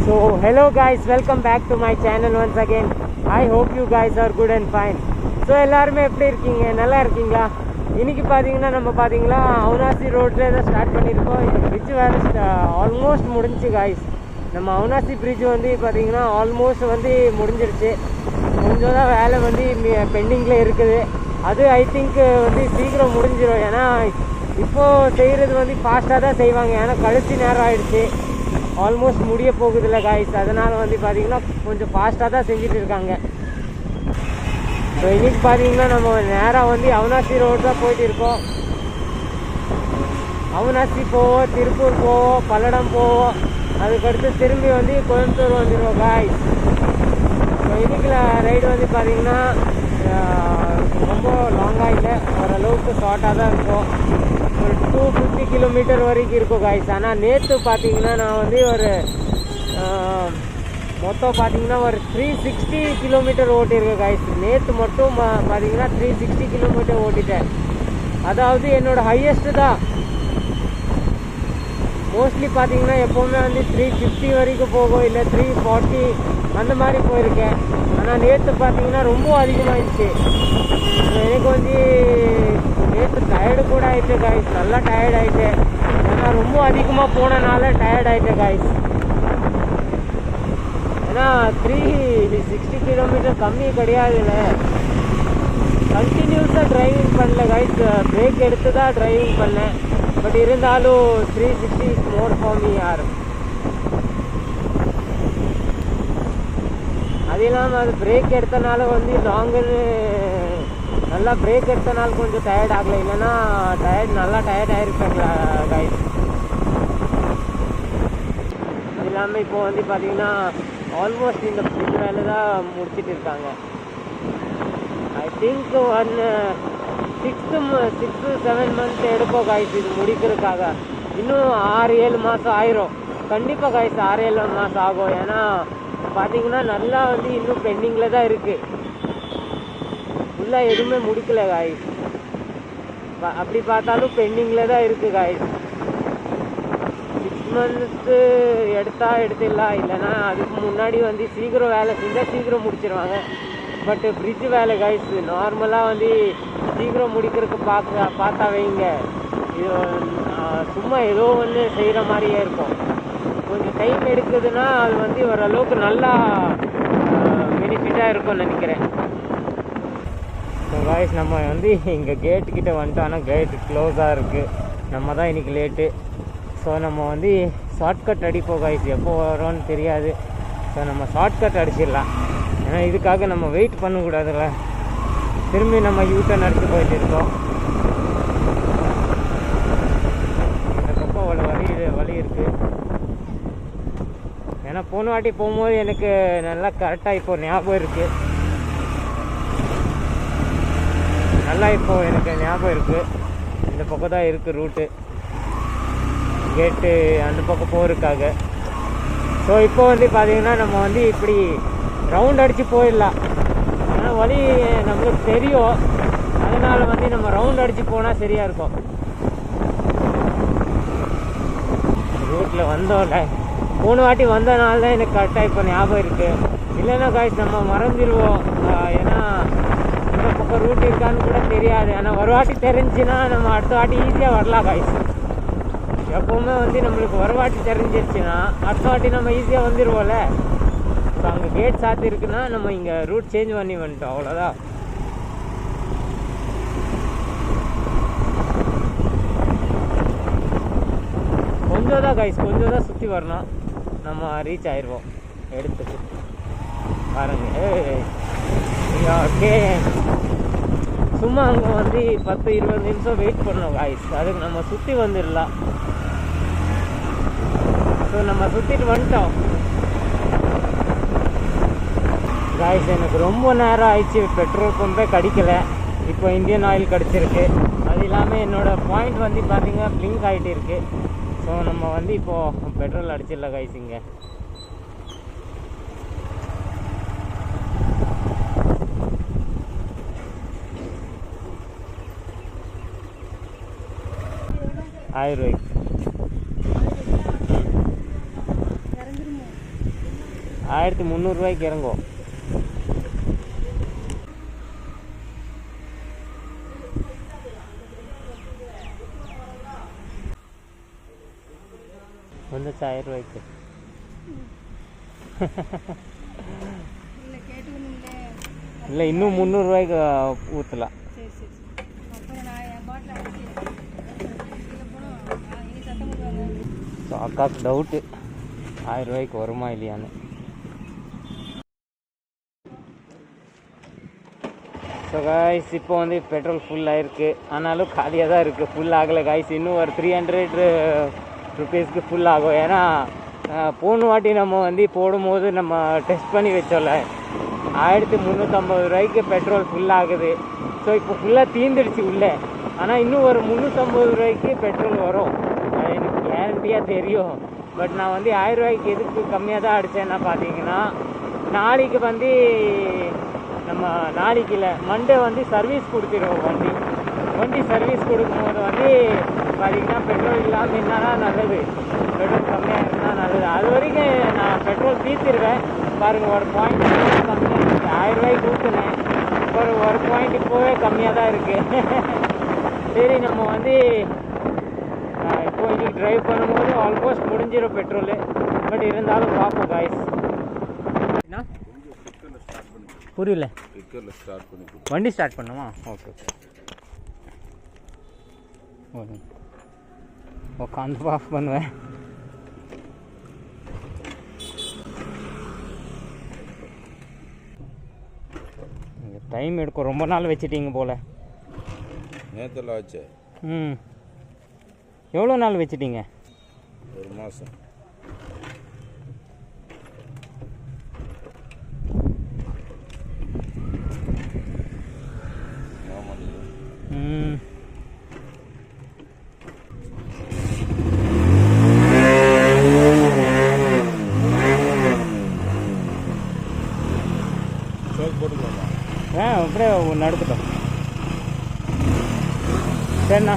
So hello guys, welcome back to my channel once again. I hope you guys are good and fine. So எல்லாருமே எப்படி இருக்கீங்க? நல்லா இருக்கீங்களா? இன்னைக்கு பார்த்தீங்கன்னா நம்ம பார்த்தீங்களா அவுனாசி ரோட்டில் தான் ஸ்டார்ட் பண்ணியிருக்கோம். இந்த பிரிட்ஜ் வேறு ஆல்மோஸ்ட் முடிஞ்சிச்சு காய்ஸ். நம்ம அவுனாசி பிரிட்ஜ் வந்து பார்த்தீங்கன்னா ஆல்மோஸ்ட் வந்து முடிஞ்சிருச்சு. கொஞ்சம் தான் வேலை வந்து பெண்டிங்கில் இருக்குது. அது ஐ திங்க் வந்து சீக்கிரம் முடிஞ்சிடும். ஏன்னா இப்போது செய்கிறது வந்து ஃபாஸ்ட்டாக தான் செய்வாங்க. ஏன்னா கழிச்சு நேரம் ஆகிடுச்சு, ஆல்மோஸ்ட் முடிய போகுதில்ல காய்ஸ். அதனால் வந்து பார்த்திங்கன்னா கொஞ்சம் ஃபாஸ்ட்டாக தான் செஞ்சுட்டு இருக்காங்க. ஸோ இன்றைக்கி பார்த்தீங்கன்னா நம்ம நேராக வந்து அவினாசி ரோடு தான் போயிட்டு இருக்கோம். அவினாசி போவோம், திருப்பூர் போவோம், பல்லடம் போவோம், அதுக்கடுத்து திரும்பி வந்து கோயம்புத்தூர் வந்துடுவோம் காய்ஸ். ஸோ இன்றைக்கி ரைடு வந்து பார்த்திங்கன்னா ரொம்ப லாங்காக இல்லை, ஓரளவுக்கு ஷார்ட்டாக தான் இருக்கும். ஒரு 250 கிலோமீட்டர் வரைக்கும் இருக்கும் காய்ஸ். ஆனால் நேற்று பார்த்தீங்கன்னா நான் வந்து ஒரு மொத்தம் பார்த்தீங்கன்னா ஒரு 360 கிலோமீட்டர் ஓட்டியிருக்கேன் காய்ஸ். நேற்று மட்டும் பார்த்தீங்கன்னா 360 கிலோமீட்டர் ஓட்டிட்டேன். அதாவது என்னோடய ஹையஸ்ட்டு தான். மோஸ்ட்லி பார்த்தீங்கன்னா எப்போவுமே வந்து 350 வரைக்கும் போகும், இல்லை 340 அந்த மாதிரி போயிருக்கேன். ஆனால் நேற்று பார்த்தீங்கன்னா ரொம்ப அதிகமாகிடுச்சு. எனக்கு வந்து நேற்று டயர்டு கூட ஆகிட்டேன் காய்ஸ், நல்லா டயர்ட் ஆகிட்டேன். ஏன்னா ரொம்ப அதிகமாக போனனால டயர்ட் ஆகிட்டேன் காய்ஸ். ஏன்னா 360 கிலோமீட்டர் கம்மி கிடையாதுல்ல. கண்டினியூஸாக டிரைவிங் பண்ணல காய்ஸ், பிரேக் எடுத்து தான் டிரைவிங் பண்ணேன். பட் இருந்தாலும் 360 இஸ் மோர் ஃபார் மீ யார். அது இல்லாமல் அது பிரேக் எடுத்தனால வந்து லாங்குன்னு நல்லா பிரேக் எடுத்தனால கொஞ்சம் டயர்ட் ஆகலை, இல்லைன்னா நல்லா டயர்ட் ஆகிருப்பேங்களா காய்ஸ். அது இல்லாமல் இப்போ வந்து பார்த்திங்கன்னா ஆல்மோஸ்ட் இந்த பிரிட்ஜ் வேலை தான் முடிச்சுட்டு இருக்காங்க. ஐ திங்க் 6-7 மந்த் எடுப்போம் காய்ஸ் இது முடிக்கிறதுக்காக. இன்னும் 6-7 மாதம் ஆயிரும் கண்டிப்பாக காய்ஸ். 6-7 மாதம் ஆகும். ஏன்னா பார்த்தீங்கன்னா நல்லா வந்து இன்னும் பெண்டிங்கில் தான் இருக்குது, ஃபுல்லாக எதுவுமே முடிக்கல காய்ஸ். அப்படி பார்த்தாலும் பெண்டிங்கில் தான் இருக்குது காய்ஸ். 6 மந்த்ஸு எடுத்துடலாம், இல்லைன்னா அதுக்கு முன்னாடி வந்து சீக்கிரம் வேலை செஞ்சால் சீக்கிரம் முடிச்சிடுவாங்க. பட்டு பிரிட்ஜ் வேலை காய்ஸ் நார்மலாக வந்து சீக்கிரம் முடிக்கிறதுக்கு பார்த்தா வைங்க, இது சும்மா ஏதோ ஒன்று செய்கிற மாதிரியே இருக்கும். கொஞ்சம் டைம் எடுக்குதுன்னா அது வந்து ஓரளவுக்கு நல்லா பெனிஃபிட்டாக இருக்கும்னு நினைக்கிறேன். ஸோ காய்ஸ் நம்ம வந்து இங்கே கேட்டுக்கிட்ட வந்துட்டோம். ஆனால் கேட்டு க்ளோஸாக இருக்குது, நம்ம தான் இன்றைக்கி லேட்டு. ஸோ நம்ம வந்து ஷார்ட்கட் அடிப்போம் காய்ஸ், எப்போ வரோன்னு தெரியாது. ஸோ நம்ம ஷார்ட்கட் அடிச்சிடலாம். ஏன்னா இதுக்காக நம்ம வெயிட் பண்ணக்கூடாதுல்ல. திரும்பி நம்ம யூட்டர்ன் அடித்து போயிட்டு இருக்கோம். இந்த பக்கம் அவ்வளோ வழி இருக்குது. ஏன்னா போன வாட்டி போகும்போது எனக்கு நல்லா கரெக்டாக இப்போ ஞாபகம் இருக்குது, நல்லா இப்போது எனக்கு ஞாபகம் இருக்குது. இந்த பக்கம் தான் இருக்குது ரூட்டு, கேட்டு அந்த பக்கம் போகிறதுக்காக. ஸோ இப்போ வந்து பார்த்திங்கன்னா நம்ம வந்து இப்படி ரவுண்ட் அடித்து போயிடலாம். ஏன்னா வழி நம்மளுக்கு தெரியும், அதனால் வந்து நம்ம ரவுண்ட் அடித்து போனால் சரியாக இருக்கும். ரூட்டில் வந்தோம்ல, போன வாட்டி வந்தனால தான் எனக்கு கரெக்டாக இப்போ ஞாபகம் இருக்குது. இல்லைன்னா காய்ஸ் நம்ம மறந்துடுவோம். ஏன்னா இந்த பக்கம் ரூட் இருக்கான்னு கூட தெரியாது. ஆனால் ஒரு வாட்டி தெரிஞ்சுன்னா நம்ம அடுத்த வாட்டி ஈஸியாக வரலாம் காய்ஸ். எப்போவுமே வந்து நம்மளுக்கு ஒரு வாட்டி தெரிஞ்சிருச்சுன்னா அடுத்த வாட்டி நம்ம ஈஸியாக வந்துடுவோம்ல. ஸோ அங்கே கேட் சாத்தி இருக்குன்னா நம்ம இங்கே ரூட் சேஞ்ச் பண்ணி வந்துட்டோம், அவ்வளோதான். கொஞ்சம் தான் காய்ஸ், கொஞ்சம் தான் சுற்றி வரணும், நம்ம ரீச் ஆயிடுவோம் எடுத்துட்டு பாருங்க. ஓகே, சும்மா அங்கே வந்து 10-20 நிமிஷம் வெயிட் பண்ணோம் காய்ஸ், அதுக்கு நம்ம சுற்றி வந்துடலாம். ஸோ நம்ம சுற்றிட்டு வந்துட்டோம் காய்ஸ். எனக்கு ரொம்ப நேரம் ஆயிடுச்சு, பெட்ரோல் பம்பே கிடைக்கல. இப்போ இந்தியன் ஆயில் கிடச்சிருக்கு. அது இல்லாமல் என்னோடய பாயிண்ட் வந்து பார்த்திங்கன்னா பிளிங்க் ஆகிட்டு இருக்குது. ஸோ நம்ம வந்து இப்போது பெட்ரோல் அடிச்சிடல காய்ஸ். இங்கே ₹1000 1300 இறங்கும். வந்துச்சு 1000 இல்லை, இன்னும் 300 ஊற்றலாம். ஸோ அக்காவுக்கு டவுட்டு 1000 வருமா இல்லையான்னு. ஸோ காய்ஸ் இப்போ வந்து பெட்ரோல் ஃபுல் ஆகிருக்கு, ஆனாலும் காலியாக தான் இருக்குது, ஃபுல் ஆகலை காய்ஸ். இன்னும் ஒரு 300 ருபீஸ்க்கு ஃபுல் ஆகும். ஏன்னா போன வாட்டி நம்ம வந்து போடும்போது நம்ம டெஸ்ட் பண்ணி வச்சோம்ல, 1350 பெட்ரோல் ஃபுல் ஆகுது. ஸோ இப்போ ஃபுல்லாக தீர்ந்துடுச்சு உள்ளே. ஆனால் இன்னும் ஒரு 350 பெட்ரோல் வரும், எனக்கு கேரண்டியாக தெரியும். பட் நான் வந்து 1000 எதுக்கு கம்மியாக தான் அடித்தேன்னா பார்த்தீங்கன்னா, நாளைக்கு வந்து நம்ம நாளைக்கு இல்லை, மண்டே வந்து சர்வீஸ் கொடுத்துருவோம். வண்டி சர்வீஸ் கொடுக்கும்போது வந்து பார்த்தீங்கன்னா பெட்ரோல் இல்லாமல் என்னன்னா நல்லது, பெட்ரோல் கம்மியாக இருந்தால் நல்லது. அது வரைக்கும் நான் பெட்ரோல் தீர்த்திருவேன். பாருங்கள், ஒரு பாயிண்ட் கம்மியாக இருக்குது. 1000 ஊற்றுனேன், ஒரு பாயிண்ட் இப்போவே கம்மியாக தான் இருக்குது. சரி, நம்ம வந்து இப்போ இன்றைக்கி ட்ரைவ் பண்ணும்போது ஆல்மோஸ்ட் முடிஞ்சிடும் பெட்ரோலு. பட் இருந்தாலும் பார்ப்போம் காய்ஸ். புரியல, வண்டி ஸ்டார்ட் பண்ணுமா? ஓகே ஓகே, உட்காந்து ஆஃப் பண்ணுவேன். டைம் எடுக்கும், ரொம்ப நாள் வச்சுட்டீங்க போல். நேரத்தில் ஆச்சு. எவ்வளோ நாள் வச்சுட்டீங்க? ஒரு மாதம். அப்படியே ஒன்று எடுத்துட்டோம். சரிண்ணா,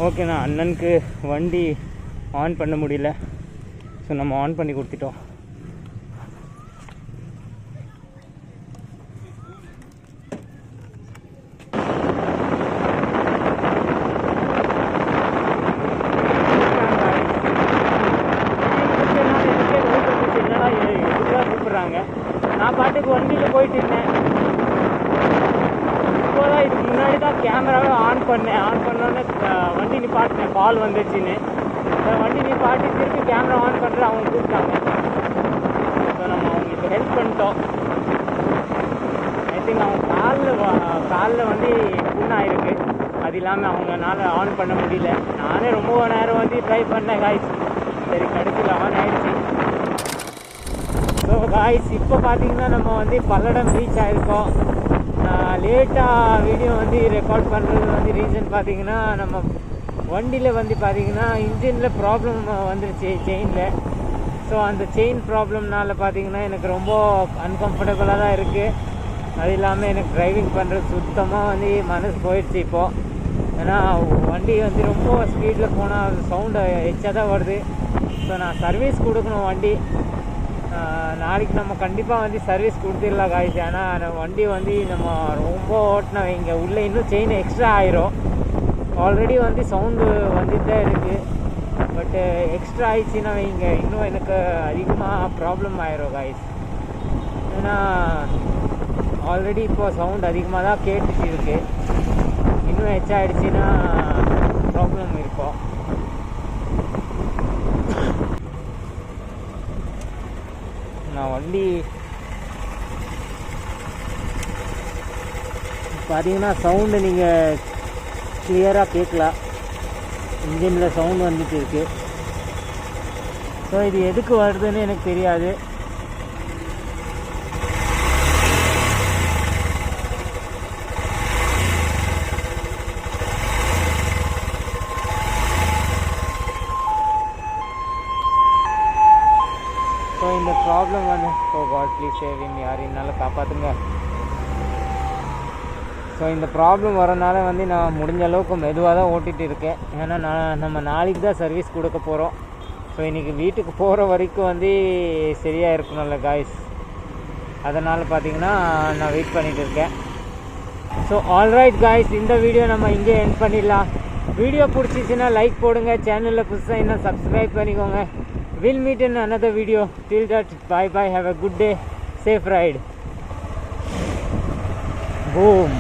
ஓகேண்ணா. அண்ணனுக்கு வண்டி ஆன் பண்ண முடியல, ஸோ நம்ம ஆன் பண்ணி கொடுத்துட்டோம். நான் பாட்டுக்கு வண்டியில் போயிட்டு இருந்தேன். இப்போதான் இதுக்கு முன்னாடி தான் கேமராவை ஆன் பண்ணோன்னே வண்டி நிப்பாட்டினேன், கால் வந்துச்சுன்னு. வண்டி நிப்பாட்டி திருப்பி கேமரா ஆன் பண்ணுற அவங்க கூப்பிட்டாங்க. ஸோ நம்ம அவங்களுக்கு ஹெல்ப் பண்ணிட்டோம். ஐ திங்க் அவங்க காலில் வந்து புண்ணாயிருக்கு, அது இல்லாமல் அவங்களால ஆன் பண்ண முடியல. நானே ரொம்ப நேரம் வந்து ட்ரை பண்ணேன் காய்ஸ். சரி, கடைசியில் ஆன் ஆயிடுச்சு. ஸோ காய்ஸ், இப்போ பார்த்தீங்கன்னா நம்ம வந்து பல்லடம் ரீச் ஆகிருக்கோம். லேட்டாக வீடியோ வந்து ரெக்கார்ட் பண்ணுறது வந்து ரீசன் பார்த்தீங்கன்னா, நம்ம வண்டியில் வந்து பார்த்தீங்கன்னா இன்ஜினில் ப்ராப்ளம் வந்துருச்சு, செயினில். ஸோ அந்த செயின் ப்ராப்ளம்னால பார்த்தீங்கன்னா எனக்கு ரொம்ப அன்கம்ஃபர்டபுளாக தான் இருக்குது. அது இல்லாமல் எனக்கு டிரைவிங் பண்ணுறது சுத்தமாக வந்து மனசு போயிடுச்சு இப்போது. ஏன்னா வண்டி வந்து ரொம்ப ஸ்பீடில் போனால் சவுண்டு எச்சா தான் வருது. ஸோ நான் சர்வீஸ் கொடுக்கணும் வண்டி. நாளைக்கு நம்ம கண்டிப்பாக வந்து சர்வீஸ் கொடுத்துடலாம் காய்ச்சி. ஆனால் வண்டி வந்து நம்ம ரொம்ப ஓட்டினா இங்கே உள்ளே இன்னும் செயின் எக்ஸ்ட்ரா ஆயிரும். ஆல்ரெடி வந்து சவுண்டு வந்துட்டு தான் இருக்குது, பட்டு எக்ஸ்ட்ரா ஆயிடுச்சுன்னா வைங்க இன்னும் எனக்கு அதிகமாக ப்ராப்ளம் ஆயிரும் காய்ஸ். ஏன்னா ஆல்ரெடி இப்போது சவுண்ட் அதிகமாக தான் கேட்டுட்டு இருக்கு, இன்னும் எச்சா ஆகிடுச்சின்னா ப்ராப்ளம் இருக்கும். நான் வண்டி பார்த்தீங்கன்னா சவுண்டு நீங்கள் கிளியராக கேட்கலாம், இன்ஜினில் சவுண்டு வந்துட்டு இருக்கு. ஸோ இது எதுக்கு வருதுன்னு எனக்கு தெரியாது. ஸோ இந்த ப்ராப்ளம் வந்து காட் ப்ளீஸ் சேவ் ஹிம், யார் என்னால் காப்பாற்றுங்க. ஸோ இந்த ப்ராப்ளம் வரனால வந்து நான் முடிஞ்ச அளவுக்கு மெதுவாக தான் ஓட்டிகிட்டு இருக்கேன். ஏன்னா நம்ம நாளைக்கு தான் சர்வீஸ் கொடுக்க போகிறோம். ஸோ இன்றைக்கி வீட்டுக்கு போகிற வரைக்கும் வந்து சரியாக இருக்கணும்ல காய்ஸ், அதனால் பார்த்தீங்கன்னா நான் வெயிட் பண்ணிகிட்டு இருக்கேன். ஸோ ஆல்ரைட் காய்ஸ், இந்த வீடியோ நம்ம இங்கே எண்ட் பண்ணிடலாம். வீடியோ பிடிச்சிச்சின்னா லைக் போடுங்க, சேனலில் புதுசாக என்ன சப்ஸ்கிரைப் பண்ணிக்கோங்க. Will meet in another video. Till that, bye bye, have a good day, safe ride. Boom.